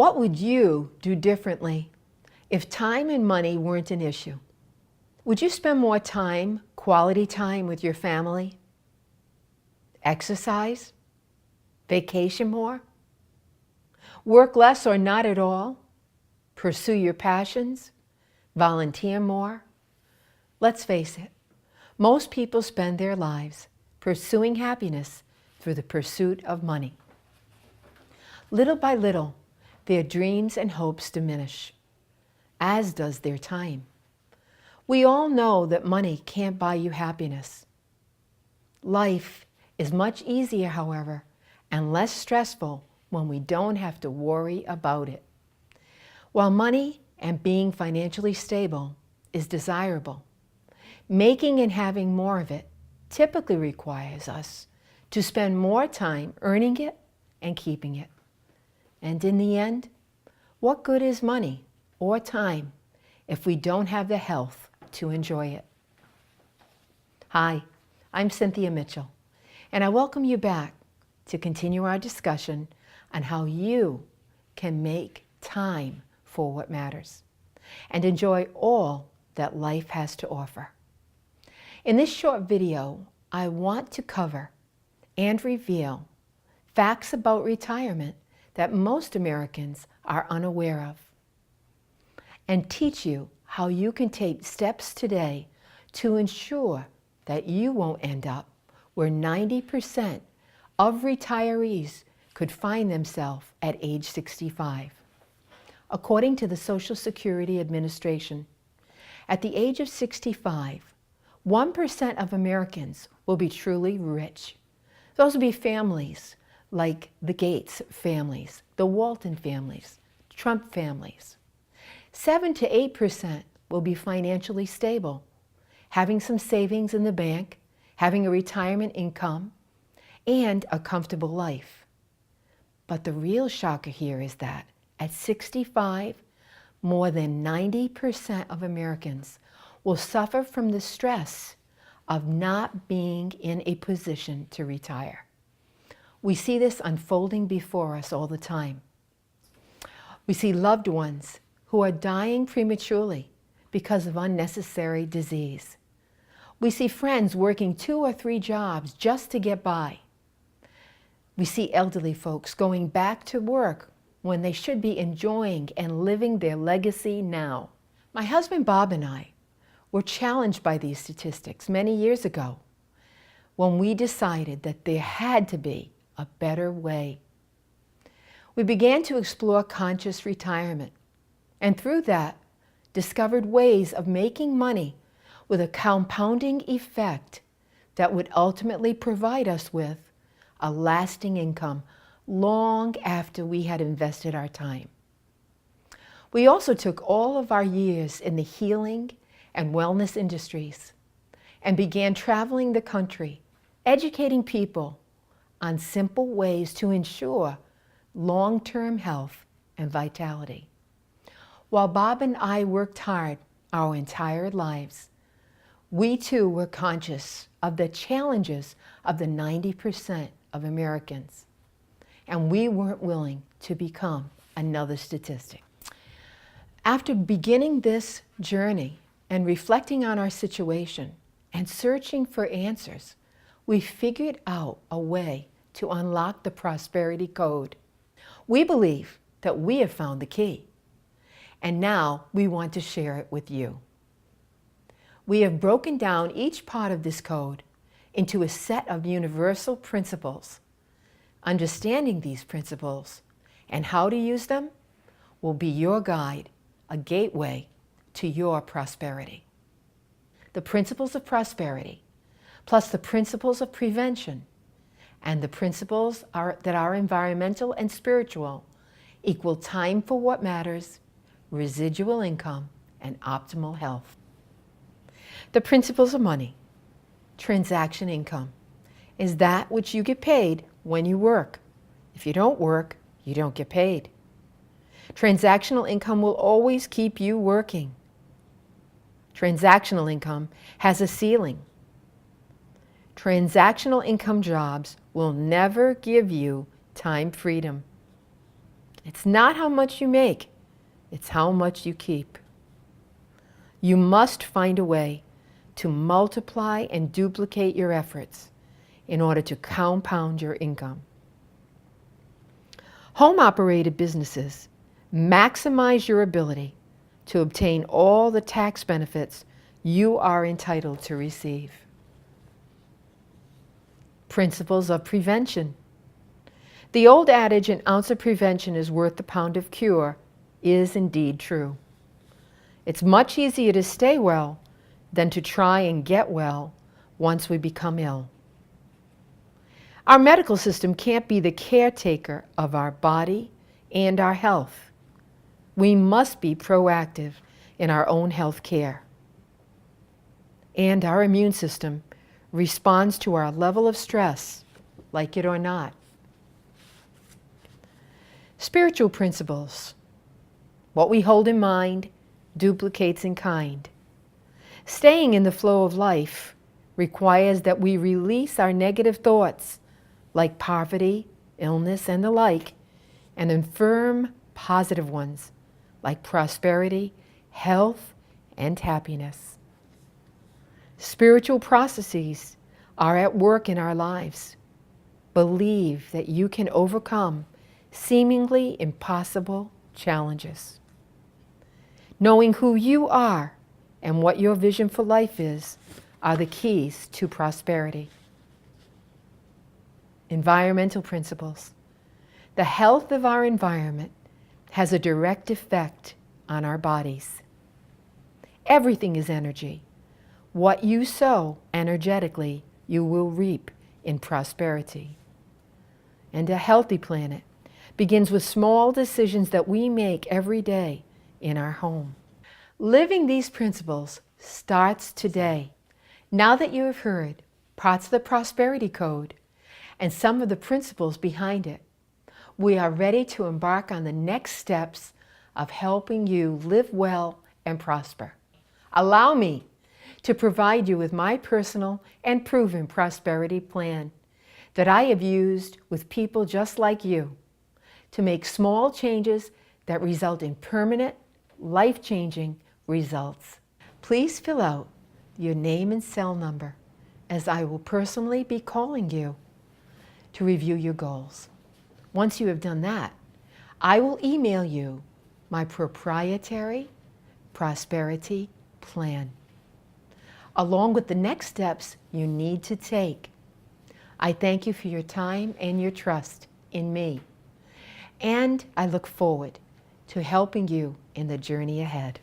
What would you do differently if time and money weren't an issue? Would you spend more time, quality time with your family? Exercise? Vacation more? Work less or not at all? Pursue your passions? Volunteer more? Let's face it, most people spend their lives pursuing happiness through the pursuit of money. Little by little, their dreams and hopes diminish, as does their time. We all know that money can't buy you happiness. Life is much easier, however, and less stressful when we don't have to worry about it. While money and being financially stable is desirable, making and having more of it typically requires us to spend more time earning it and keeping it. And in the end, what good is money or time if we don't have the health to enjoy it? Hi, I'm Cynthia Mitchell, and I welcome you back to continue our discussion on how you can make time for what matters and enjoy all that life has to offer. In this short video, I want to cover and reveal facts about retirement that most Americans are unaware of, and teach you how you can take steps today to ensure that you won't end up where 90% of retirees could find themselves at age 65. According to the Social Security Administration, at the age of 65, 1% of Americans will be truly rich. Those will be families like the Gates families, the Walton families, Trump families. 7 to 8% will be financially stable, having some savings in the bank, having a retirement income, and a comfortable life. But the real shocker here is that at 65, more than 90% of Americans will suffer from the stress of not being in a position to retire. We see this unfolding before us all the time. We see loved ones who are dying prematurely because of unnecessary disease. We see friends working 2 or 3 jobs just to get by. We see elderly folks going back to work when they should be enjoying and living their legacy now. My husband Bob and I were challenged by these statistics many years ago when we decided that there had to be a better way. We began to explore conscious retirement, and through that, discovered ways of making money with a compounding effect that would ultimately provide us with a lasting income long after we had invested our time. We also took all of our years in the healing and wellness industries and began traveling the country, educating people on simple ways to ensure long-term health and vitality. While Bob and I worked hard our entire lives, we too were conscious of the challenges of the 90% of Americans, and we weren't willing to become another statistic. After beginning this journey and reflecting on our situation and searching for answers, we figured out a way to unlock the prosperity code. We believe that we have found the key, and now we want to share it with you. We have broken down each part of this code into a set of universal principles. Understanding these principles and how to use them will be your guide, a gateway to your prosperity. The principles of prosperity, plus the principles of prevention, and the principles that are environmental and spiritual, equal time for what matters, residual income, and optimal health. The principles of money. Transaction income is that which you get paid when you work. If you don't work, you don't get paid. Transactional income will always keep you working. Transactional income has a ceiling. Transactional income jobs will never give you time freedom. It's not how much you make, it's how much you keep. You must find a way to multiply and duplicate your efforts in order to compound your income. Home-operated businesses maximize your ability to obtain all the tax benefits you are entitled to receive. Principles of prevention. The old adage, an ounce of prevention is worth a pound of cure, is indeed true. It's much easier to stay well than to try and get well once we become ill. Our medical system can't be the caretaker of our body and our health. We must be proactive in our own health care. And our immune system responds to our level of stress, like it or not. Spiritual principles. What we hold in mind duplicates in kind. Staying in the flow of life requires that we release our negative thoughts, like poverty, illness, and the like, and affirm positive ones, like prosperity, health, and happiness. Spiritual processes are at work in our lives. Believe that you can overcome seemingly impossible challenges. Knowing who you are and what your vision for life is are the keys to prosperity. Environmental principles. The health of our environment has a direct effect on our bodies. Everything is energy. What you sow energetically, you will reap in prosperity. And a healthy planet begins with small decisions that we make every day in our home. Living these principles starts today. Now that you have heard parts of the Prosperity Code and some of the principles behind it, we are ready to embark on the next steps of helping you live well and prosper. Allow me to provide you with my personal and proven prosperity plan that I have used with people just like you to make small changes that result in permanent, life-changing results. Please fill out your name and cell number, as I will personally be calling you to review your goals. Once you have done that, I will email you my proprietary prosperity plan, along with the next steps you need to take. I thank you for your time and your trust in me, and I look forward to helping you in the journey ahead.